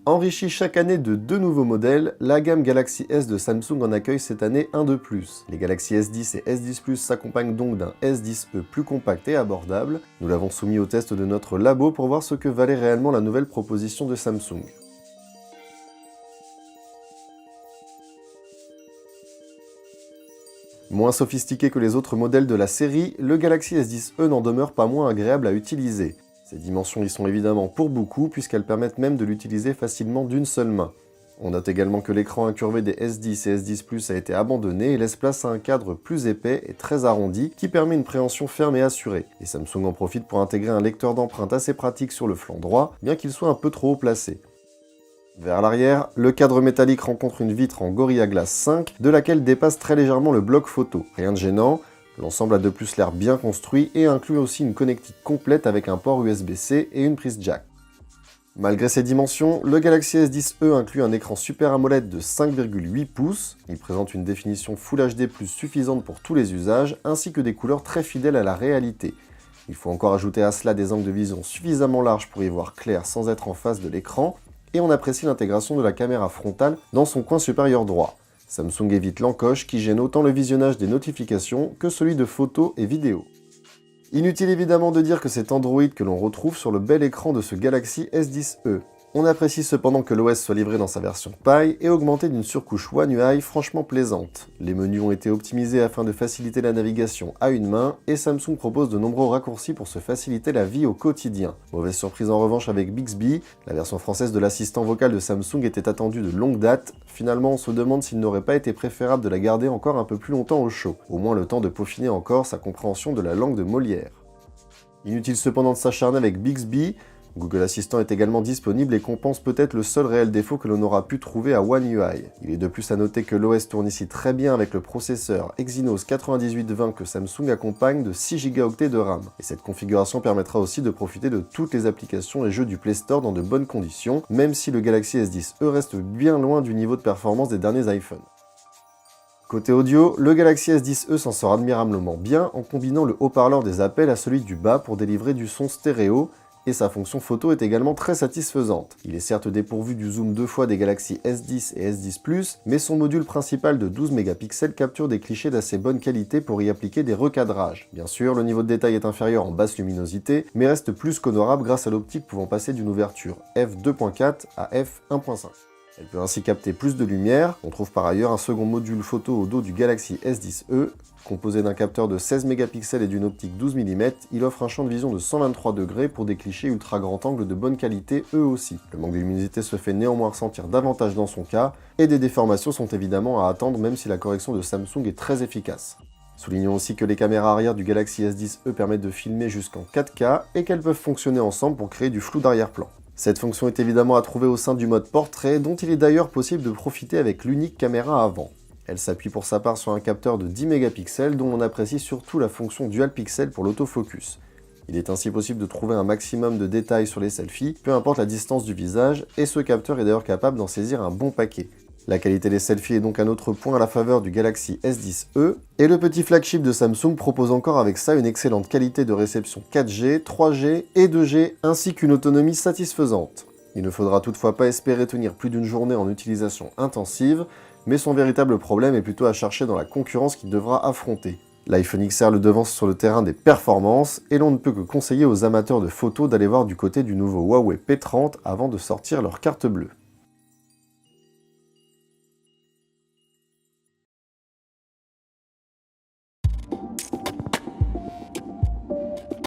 Enrichi chaque année de 2 nouveaux modèles, la gamme Galaxy S de Samsung en accueille cette année un de plus. Les Galaxy S10 et S10 Plus s'accompagnent donc d'un S10e plus compact et abordable. Nous l'avons soumis au test de notre labo pour voir ce que valait réellement la nouvelle proposition de Samsung. Moins sophistiqué que les autres modèles de la série, le Galaxy S10e n'en demeure pas moins agréable à utiliser. Ces dimensions y sont évidemment pour beaucoup puisqu'elles permettent même de l'utiliser facilement d'une seule main. On note également que l'écran incurvé des S10 et S10 Plus a été abandonné et laisse place à un cadre plus épais et très arrondi qui permet une préhension ferme et assurée. Et Samsung en profite pour intégrer un lecteur d'empreintes assez pratique sur le flanc droit, bien qu'il soit un peu trop haut placé. Vers l'arrière, le cadre métallique rencontre une vitre en Gorilla Glass 5, de laquelle dépasse très légèrement le bloc photo. Rien de gênant, l'ensemble a de plus l'air bien construit et inclut aussi une connectique complète avec un port USB-C et une prise jack. Malgré ses dimensions, le Galaxy S10e inclut un écran Super AMOLED de 5,8 pouces, il présente une définition Full HD+, suffisante pour tous les usages, ainsi que des couleurs très fidèles à la réalité. Il faut encore ajouter à cela des angles de vision suffisamment larges pour y voir clair sans être en face de l'écran, et on apprécie l'intégration de la caméra frontale dans son coin supérieur droit. Samsung évite l'encoche qui gêne autant le visionnage des notifications que celui de photos et vidéos. Inutile évidemment de dire que c'est Android que l'on retrouve sur le bel écran de ce Galaxy S10e. On apprécie cependant que l'OS soit livré dans sa version Pie et augmenté d'une surcouche One UI franchement plaisante. Les menus ont été optimisés afin de faciliter la navigation à une main et Samsung propose de nombreux raccourcis pour se faciliter la vie au quotidien. Mauvaise surprise en revanche avec Bixby, la version française de l'assistant vocal de Samsung était attendue de longue date. Finalement on se demande s'il n'aurait pas été préférable de la garder encore un peu plus longtemps au chaud, au moins le temps de peaufiner encore sa compréhension de la langue de Molière. Inutile cependant de s'acharner avec Bixby, Google Assistant est également disponible et compense peut-être le seul réel défaut que l'on aura pu trouver à One UI. Il est de plus à noter que l'OS tourne ici très bien avec le processeur Exynos 9820 que Samsung accompagne de 6 Go de RAM. Et cette configuration permettra aussi de profiter de toutes les applications et jeux du Play Store dans de bonnes conditions, même si le Galaxy S10e reste bien loin du niveau de performance des derniers iPhones. Côté audio, le Galaxy S10e s'en sort admirablement bien en combinant le haut-parleur des appels à celui du bas pour délivrer du son stéréo, et sa fonction photo est également très satisfaisante. Il est certes dépourvu du zoom 2 fois des Galaxy S10 et S10 Plus, mais son module principal de 12 mégapixels capture des clichés d'assez bonne qualité pour y appliquer des recadrages. Bien sûr, le niveau de détail est inférieur en basse luminosité, mais reste plus qu'honorable grâce à l'optique pouvant passer d'une ouverture f2.4 à f1.5. Elle peut ainsi capter plus de lumière. On trouve par ailleurs un second module photo au dos du Galaxy S10e. Composé d'un capteur de 16 mégapixels et d'une optique 12 mm, il offre un champ de vision de 123 degrés pour des clichés ultra grand angle de bonne qualité eux aussi. Le manque de luminosité se fait néanmoins ressentir davantage dans son cas, et des déformations sont évidemment à attendre même si la correction de Samsung est très efficace. Soulignons aussi que les caméras arrière du Galaxy S10e permettent de filmer jusqu'en 4K et qu'elles peuvent fonctionner ensemble pour créer du flou d'arrière-plan. Cette fonction est évidemment à trouver au sein du mode portrait, dont il est d'ailleurs possible de profiter avec l'unique caméra avant. Elle s'appuie pour sa part sur un capteur de 10 mégapixels dont on apprécie surtout la fonction Dual Pixel pour l'autofocus. Il est ainsi possible de trouver un maximum de détails sur les selfies, peu importe la distance du visage, et ce capteur est d'ailleurs capable d'en saisir un bon paquet. La qualité des selfies est donc un autre point à la faveur du Galaxy S10e, et le petit flagship de Samsung propose encore avec ça une excellente qualité de réception 4G, 3G et 2G, ainsi qu'une autonomie satisfaisante. Il ne faudra toutefois pas espérer tenir plus d'une journée en utilisation intensive, mais son véritable problème est plutôt à chercher dans la concurrence qu'il devra affronter. L'iPhone XR le devance sur le terrain des performances, et l'on ne peut que conseiller aux amateurs de photos d'aller voir du côté du nouveau Huawei P30 avant de sortir leur carte bleue.